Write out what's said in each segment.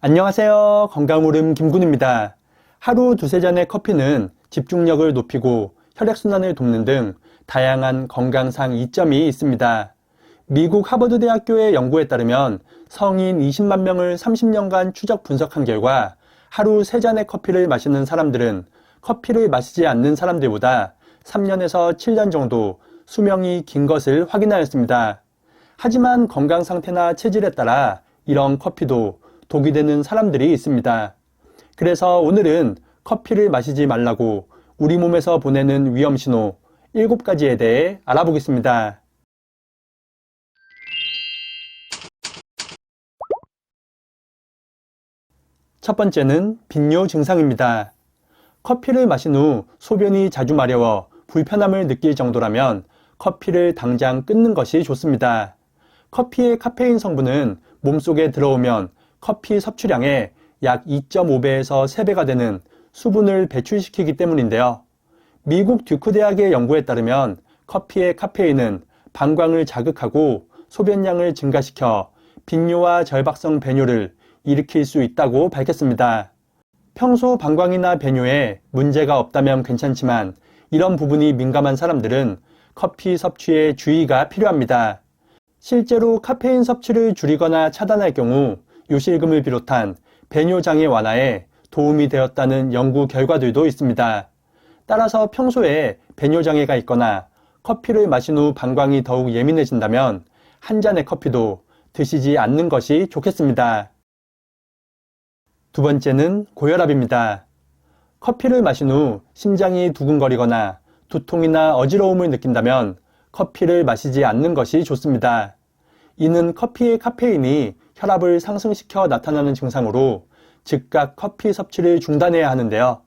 안녕하세요. 건강오름 김군입니다. 하루 두세 잔의 커피는 집중력을 높이고 혈액순환을 돕는 등 다양한 건강상 이점이 있습니다. 미국 하버드 대학교의 연구에 따르면 성인 20만 명을 30년간 추적 분석한 결과 하루 세 잔의 커피를 마시는 사람들은 커피를 마시지 않는 사람들보다 3년에서 7년 정도 수명이 긴 것을 확인하였습니다. 하지만 건강 상태나 체질에 따라 이런 커피도 독이 되는 사람들이 있습니다. 그래서 오늘은 커피를 마시지 말라고 우리 몸에서 보내는 위험신호 7가지에 대해 알아보겠습니다. 첫 번째는 빈뇨 증상입니다. 커피를 마신 후 소변이 자주 마려워 불편함을 느낄 정도라면 커피를 당장 끊는 것이 좋습니다. 커피의 카페인 성분은 몸속에 들어오면 커피 섭취량의 약 2.5배에서 3배가 되는 수분을 배출시키기 때문인데요. 미국 듀크 대학의 연구에 따르면 커피의 카페인은 방광을 자극하고 소변량을 증가시켜 빈뇨와 절박성 배뇨를 일으킬 수 있다고 밝혔습니다. 평소 방광이나 배뇨에 문제가 없다면 괜찮지만 이런 부분이 민감한 사람들은 커피 섭취에 주의가 필요합니다. 실제로 카페인 섭취를 줄이거나 차단할 경우 요실금을 비롯한 배뇨 장애 완화에 도움이 되었다는 연구 결과들도 있습니다. 따라서 평소에 배뇨 장애가 있거나 커피를 마신 후 방광이 더욱 예민해진다면 한 잔의 커피도 드시지 않는 것이 좋겠습니다. 두 번째는 고혈압입니다. 커피를 마신 후 심장이 두근거리거나 두통이나 어지러움을 느낀다면 커피를 마시지 않는 것이 좋습니다. 이는 커피의 카페인이 혈압을 상승시켜 나타나는 증상으로 즉각 커피 섭취를 중단해야 하는데요.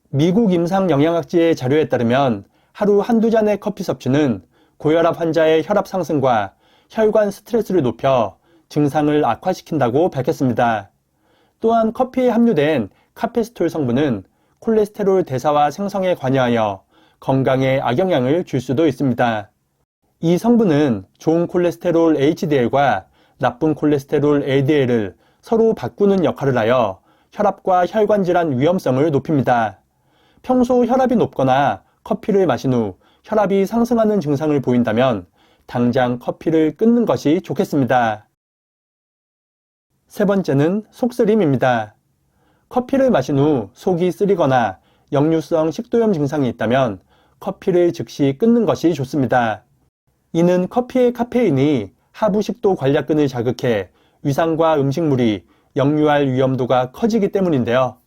미국 임상영양학지의 자료에 따르면 하루 한두 잔의 커피 섭취는 고혈압 환자의 혈압 상승과 혈관 스트레스를 높여 증상을 악화시킨다고 밝혔습니다. 또한 커피에 함유된 카페스톨 성분은 콜레스테롤 대사와 생성에 관여하여 건강에 악영향을 줄 수도 있습니다. 이 성분은 좋은 콜레스테롤 HDL과 나쁜 콜레스테롤 LDL을 서로 바꾸는 역할을 하여 혈압과 혈관 질환 위험성을 높입니다. 평소 혈압이 높거나 커피를 마신 후 혈압이 상승하는 증상을 보인다면 당장 커피를 끊는 것이 좋겠습니다. 세 번째는 속쓰림입니다. 커피를 마신 후 속이 쓰리거나 역류성 식도염 증상이 있다면 커피를 즉시 끊는 것이 좋습니다. 이는 커피의 카페인이 하부 식도 관략근을 자극해 위산과 음식물이 역류할 위험도가 커지기 때문인데요.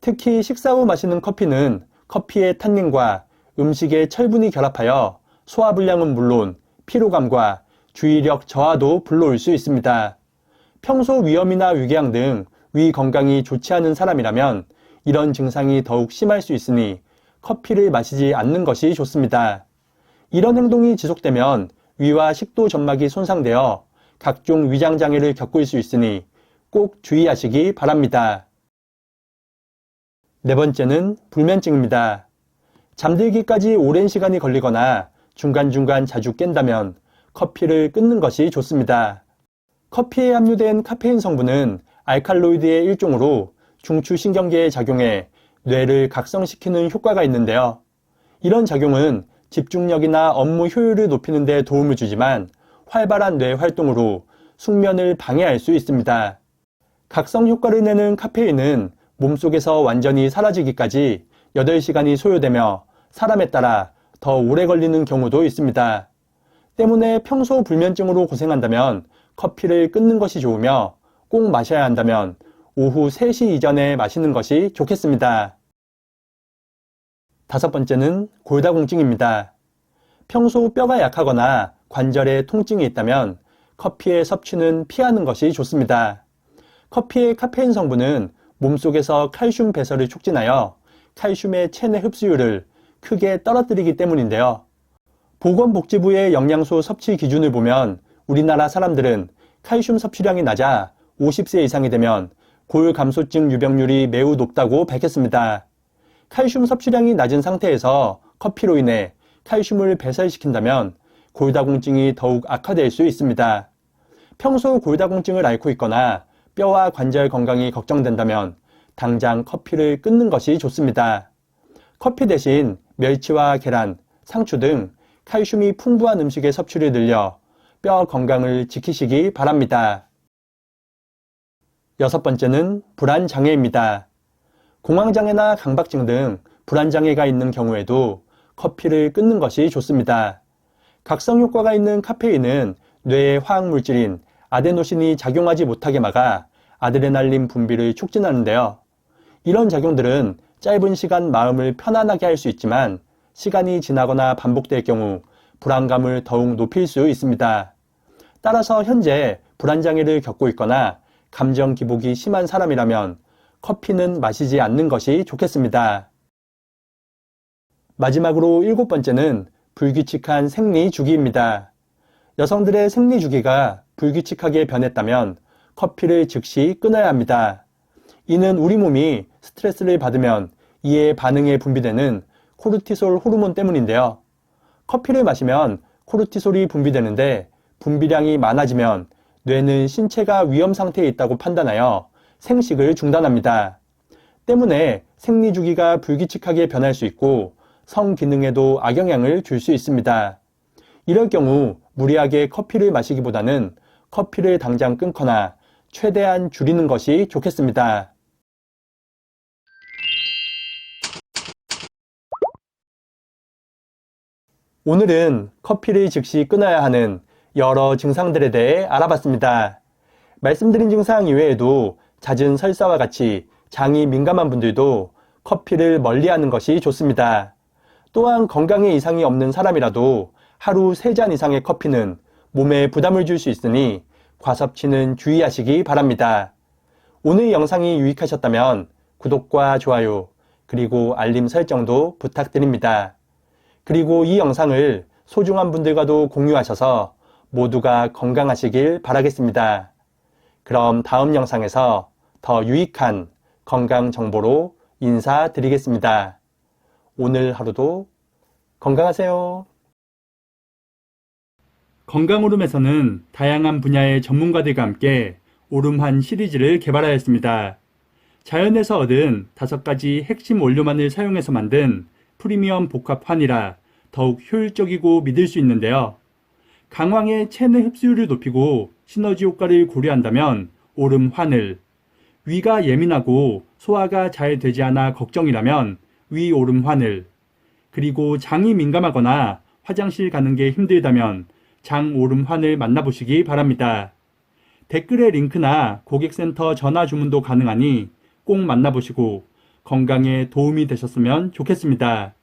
특히 식사 후 마시는 커피는 커피의 탄닌과 음식의 철분이 결합하여 소화불량은 물론 피로감과 주의력 저하도 불러올 수 있습니다. 평소 위염이나 위궤양 등 위 건강이 좋지 않은 사람이라면 이런 증상이 더욱 심할 수 있으니 커피를 마시지 않는 것이 좋습니다. 이런 행동이 지속되면 위와 식도 점막이 손상되어 각종 위장 장애를 겪을 수 있으니 꼭 주의하시기 바랍니다. 네 번째는 불면증입니다. 잠들기까지 오랜 시간이 걸리거나 중간중간 자주 깬다면 커피를 끊는 것이 좋습니다. 커피에 함유된 카페인 성분은 알칼로이드의 일종으로 중추신경계에 작용해 뇌를 각성시키는 효과가 있는데요. 이런 작용은 집중력이나 업무 효율을 높이는 데 도움을 주지만 활발한 뇌 활동으로 숙면을 방해할 수 있습니다. 각성 효과를 내는 카페인은 몸속에서 완전히 사라지기까지 8시간이 소요되며 사람에 따라 더 오래 걸리는 경우도 있습니다. 때문에 평소 불면증으로 고생한다면 커피를 끊는 것이 좋으며 꼭 마셔야 한다면 오후 3시 이전에 마시는 것이 좋겠습니다. 다섯 번째는 골다공증입니다. 평소 뼈가 약하거나 관절에 통증이 있다면 커피의 섭취는 피하는 것이 좋습니다. 커피의 카페인 성분은 몸속에서 칼슘 배설을 촉진하여 칼슘의 체내 흡수율을 크게 떨어뜨리기 때문인데요. 보건복지부의 영양소 섭취 기준을 보면 우리나라 사람들은 칼슘 섭취량이 낮아 50세 이상이 되면 골감소증 유병률이 매우 높다고 밝혔습니다. 칼슘 섭취량이 낮은 상태에서 커피로 인해 칼슘을 배설시킨다면 골다공증이 더욱 악화될 수 있습니다. 평소 골다공증을 앓고 있거나 뼈와 관절 건강이 걱정된다면 당장 커피를 끊는 것이 좋습니다. 커피 대신 멸치와 계란, 상추 등 칼슘이 풍부한 음식의 섭취를 늘려 뼈 건강을 지키시기 바랍니다. 여섯 번째는 불안장애입니다. 공황장애나 강박증 등 불안장애가 있는 경우에도 커피를 끊는 것이 좋습니다. 각성 효과가 있는 카페인은 뇌의 화학물질인 아데노신이 작용하지 못하게 막아 아드레날린 분비를 촉진하는데요. 이런 작용들은 짧은 시간 마음을 편안하게 할 수 있지만 시간이 지나거나 반복될 경우 불안감을 더욱 높일 수 있습니다. 따라서 현재 불안장애를 겪고 있거나 감정 기복이 심한 사람이라면 커피는 마시지 않는 것이 좋겠습니다. 마지막으로 일곱 번째는 불규칙한 생리 주기입니다. 여성들의 생리 주기가 불규칙하게 변했다면 커피를 즉시 끊어야 합니다. 이는 우리 몸이 스트레스를 받으면 이에 반응해 분비되는 코르티솔 호르몬 때문인데요. 커피를 마시면 코르티솔이 분비되는데 분비량이 많아지면 뇌는 신체가 위험 상태에 있다고 판단하여 생식을 중단합니다. 때문에 생리 주기가 불규칙하게 변할 수 있고 성 기능에도 악영향을 줄 수 있습니다. 이럴 경우 무리하게 커피를 마시기보다는 커피를 당장 끊거나 최대한 줄이는 것이 좋겠습니다. 오늘은 커피를 즉시 끊어야 하는 여러 증상들에 대해 알아봤습니다. 말씀드린 증상 이외에도 잦은 설사와 같이 장이 민감한 분들도 커피를 멀리하는 것이 좋습니다. 또한 건강에 이상이 없는 사람이라도 하루 3잔 이상의 커피는 몸에 부담을 줄 수 있으니 과섭취는 주의하시기 바랍니다. 오늘 영상이 유익하셨다면 구독과 좋아요 그리고 알림 설정도 부탁드립니다. 그리고 이 영상을 소중한 분들과도 공유하셔서 모두가 건강하시길 바라겠습니다. 그럼 다음 영상에서 더 유익한 건강 정보로 인사드리겠습니다. 오늘 하루도 건강하세요. 건강오름에서는 다양한 분야의 전문가들과 함께 오름환 시리즈를 개발하였습니다. 자연에서 얻은 5가지 핵심 원료만을 사용해서 만든 프리미엄 복합환이라 더욱 효율적이고 믿을 수 있는데요. 강황의 체내 흡수율을 높이고 시너지 효과를 고려한다면 오름환을, 위가 예민하고 소화가 잘 되지 않아 걱정이라면 위오름환을, 그리고 장이 민감하거나 화장실 가는 게 힘들다면 장오름환을 만나보시기 바랍니다. 댓글에 링크나 고객센터 전화 주문도 가능하니 꼭 만나보시고 건강에 도움이 되셨으면 좋겠습니다.